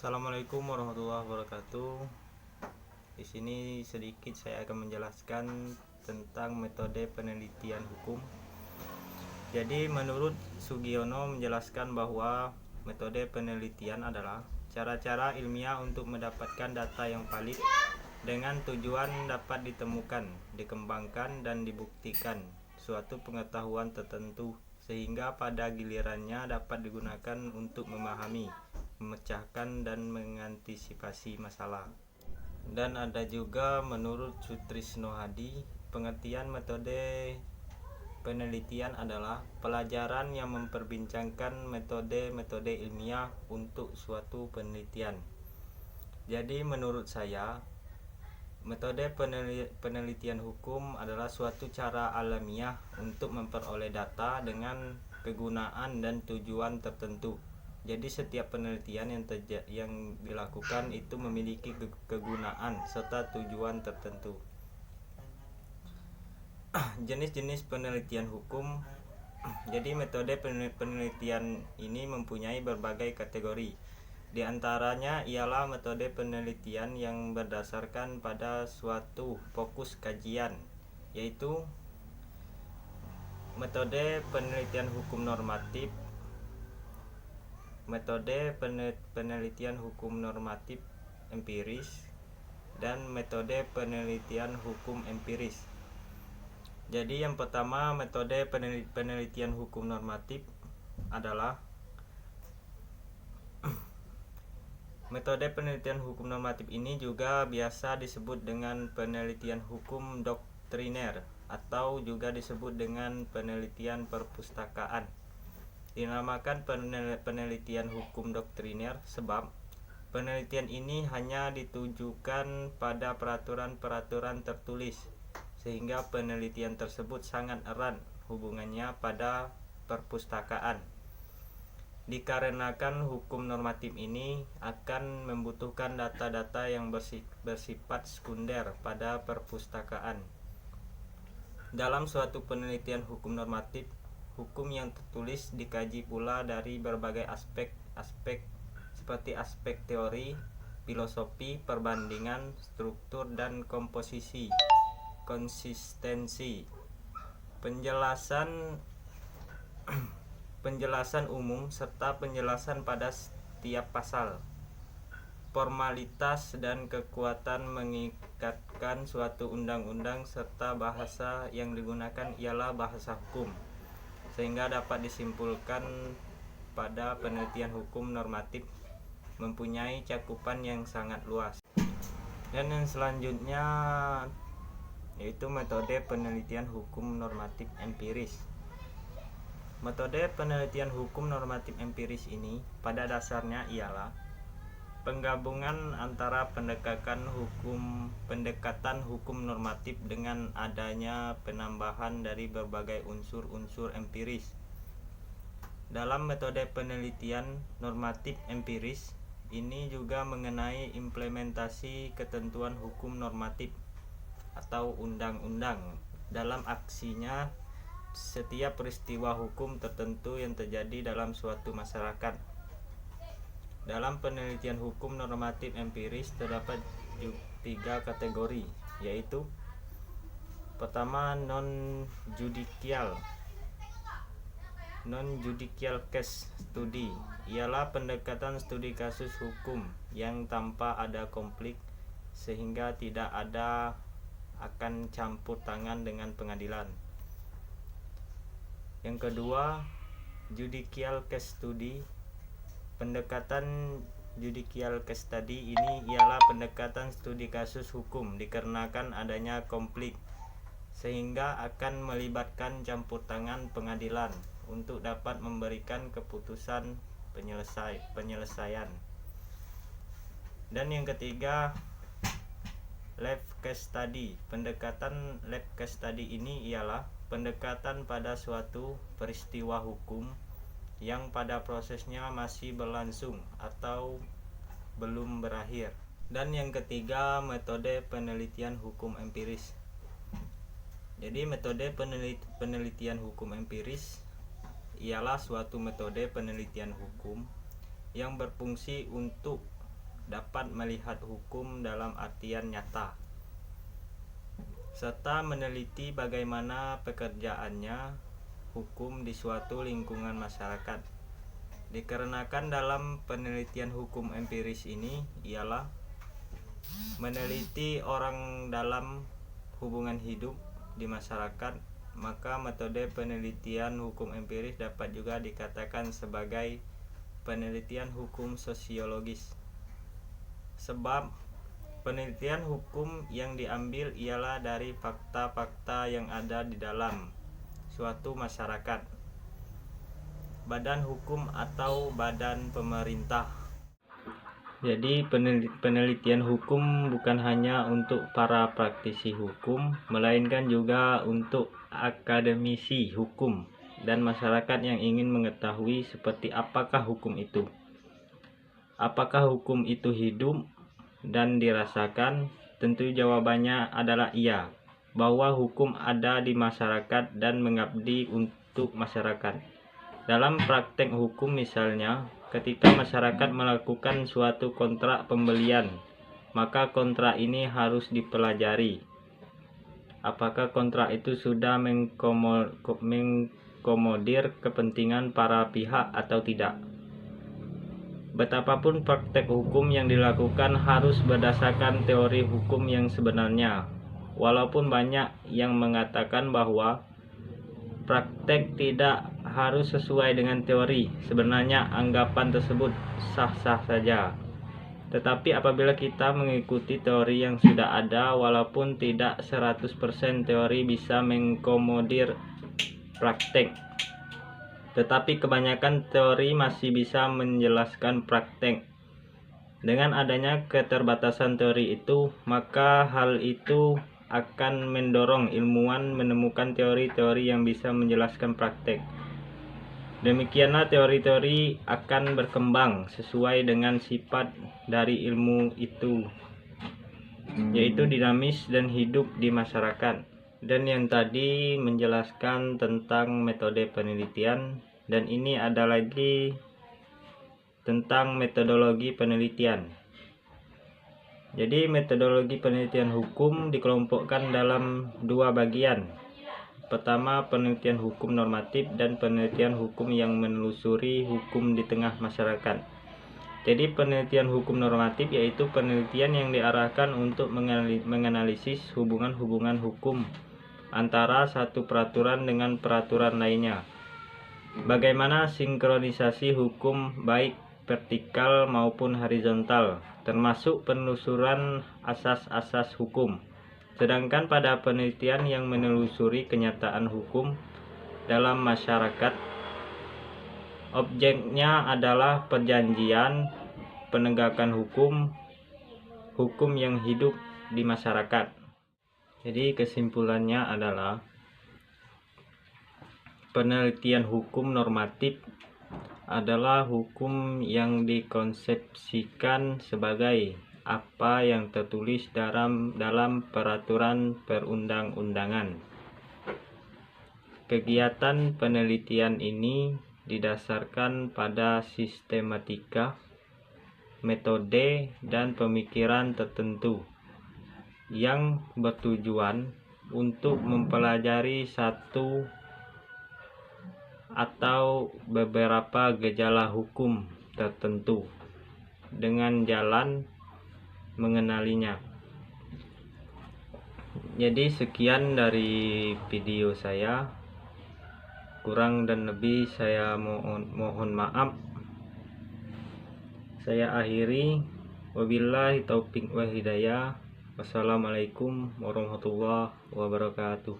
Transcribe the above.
Assalamualaikum warahmatullahi wabarakatuh. Di sini sedikit saya akan menjelaskan tentang metode penelitian hukum. Jadi menurut Sugiono menjelaskan bahwa metode penelitian adalah cara-cara ilmiah untuk mendapatkan data yang valid dengan tujuan dapat ditemukan, dikembangkan dan dibuktikan suatu pengetahuan tertentu sehingga pada gilirannya dapat digunakan untuk memahami, memecahkan dan mengantisipasi masalah. Dan ada juga menurut Sutrisno Hadi, pengertian metode penelitian adalah pelajaran yang memperbincangkan metode-metode ilmiah untuk suatu penelitian. Jadi menurut saya, metode penelitian hukum adalah suatu cara alamiah untuk memperoleh data dengan kegunaan dan tujuan tertentu. Jadi setiap penelitian yang dilakukan itu memiliki kegunaan serta tujuan tertentu. Jenis-jenis penelitian hukum. Jadi metode penelitian ini mempunyai berbagai kategori. Di antaranya ialah metode penelitian yang berdasarkan pada suatu fokus kajian, yaitu metode penelitian hukum normatif, metode penelitian hukum normatif empiris, dan metode penelitian hukum empiris. Jadi yang pertama, metode penelitian hukum normatif adalah metode penelitian hukum normatif ini juga biasa disebut dengan penelitian hukum doktriner atau juga disebut dengan penelitian perpustakaan. Dinamakan penelitian hukum doktriner sebab penelitian ini hanya ditujukan pada peraturan-peraturan tertulis, sehingga penelitian tersebut sangat erat hubungannya pada perpustakaan. Dikarenakan hukum normatif ini akan membutuhkan data-data yang bersifat sekunder pada perpustakaan. Dalam suatu penelitian hukum normatif, hukum yang tertulis dikaji pula dari berbagai aspek seperti aspek teori, filosofi, perbandingan, struktur dan komposisi, konsistensi, penjelasan umum serta penjelasan pada setiap pasal, formalitas dan kekuatan mengikatkan suatu undang-undang serta bahasa yang digunakan ialah bahasa hukum, sehingga dapat disimpulkan pada penelitian hukum normatif mempunyai cakupan yang sangat luas. Dan yang selanjutnya yaitu metode penelitian hukum normatif empiris. Metode penelitian hukum normatif empiris ini pada dasarnya ialah penggabungan antara pendekatan hukum normatif dengan adanya penambahan dari berbagai unsur-unsur empiris. Dalam metode penelitian normatif empiris ini juga mengenai implementasi ketentuan hukum normatif atau undang-undang dalam aksinya setiap peristiwa hukum tertentu yang terjadi dalam suatu masyarakat. Dalam penelitian hukum normatif empiris terdapat 3 kategori, yaitu pertama, non-judicial case study ialah pendekatan studi kasus hukum yang tanpa ada konflik sehingga tidak ada akan campur tangan dengan pengadilan. Yang kedua, judicial case study. Pendekatan judicial case study ini ialah pendekatan studi kasus hukum dikarenakan adanya konflik sehingga akan melibatkan campur tangan pengadilan untuk dapat memberikan keputusan penyelesaian. Dan yang ketiga, lab case study. Pendekatan lab case study ini ialah pendekatan pada suatu peristiwa hukum yang pada prosesnya masih berlangsung atau belum berakhir. Dan yang ketiga, metode penelitian hukum empiris. Jadi metode penelitian hukum empiris ialah suatu metode penelitian hukum yang berfungsi untuk dapat melihat hukum dalam artian nyata, serta meneliti bagaimana pekerjaannya hukum di suatu lingkungan masyarakat. Dikarenakan dalam penelitian hukum empiris ini ialah meneliti orang dalam hubungan hidup di masyarakat, maka metode penelitian hukum empiris dapat juga dikatakan sebagai penelitian hukum sosiologis. Sebab penelitian hukum yang diambil ialah dari fakta-fakta yang ada di dalam suatu masyarakat, badan hukum atau badan pemerintah. Jadi penelitian hukum bukan hanya untuk para praktisi hukum, melainkan juga untuk akademisi hukum dan masyarakat yang ingin mengetahui seperti apakah hukum itu. Apakah hukum itu hidup dan dirasakan? Tentu jawabannya adalah iya, bahwa hukum ada di masyarakat dan mengabdi untuk masyarakat. Dalam praktek hukum misalnya, ketika masyarakat melakukan suatu kontrak pembelian, maka kontrak ini harus dipelajari. Apakah kontrak itu sudah mengkomodir kepentingan para pihak atau tidak? Betapapun praktek hukum yang dilakukan harus berdasarkan teori hukum yang sebenarnya. Walaupun banyak yang mengatakan bahwa praktek tidak harus sesuai dengan teori, sebenarnya anggapan tersebut sah-sah saja. Tetapi apabila kita mengikuti teori yang sudah ada, walaupun tidak 100% teori bisa mengkomodir praktek, tetapi kebanyakan teori masih bisa menjelaskan praktek. Dengan adanya keterbatasan teori itu, maka hal itu akan mendorong ilmuwan menemukan teori-teori yang bisa menjelaskan praktek. Demikianlah teori-teori akan berkembang sesuai dengan sifat dari ilmu itu, yaitu dinamis dan hidup di masyarakat. Dan yang tadi menjelaskan tentang metode penelitian, dan ini ada lagi tentang metodologi penelitian. Jadi metodologi penelitian hukum dikelompokkan dalam dua bagian. Pertama, penelitian hukum normatif dan penelitian hukum yang menelusuri hukum di tengah masyarakat. Jadi penelitian hukum normatif yaitu penelitian yang diarahkan untuk menganalisis hubungan-hubungan hukum antara satu peraturan dengan peraturan lainnya. Bagaimana sinkronisasi hukum baik vertikal maupun horizontal, termasuk penelusuran asas-asas hukum. Sedangkan pada penelitian yang menelusuri kenyataan hukum dalam masyarakat, objeknya adalah perjanjian penegakan hukum yang hidup di masyarakat. Jadi kesimpulannya adalah penelitian hukum normatif adalah hukum yang dikonsepsikan sebagai apa yang tertulis dalam peraturan perundang-undangan. Kegiatan penelitian ini didasarkan pada sistematika, metode, dan pemikiran tertentu yang bertujuan untuk mempelajari satu atau beberapa gejala hukum tertentu dengan jalan mengenalinya. Jadi sekian dari video saya, kurang dan lebih saya mohon maaf. Saya akhiri, wabillahi taufiq wal hidayah. Wassalamualaikum warahmatullahi wabarakatuh.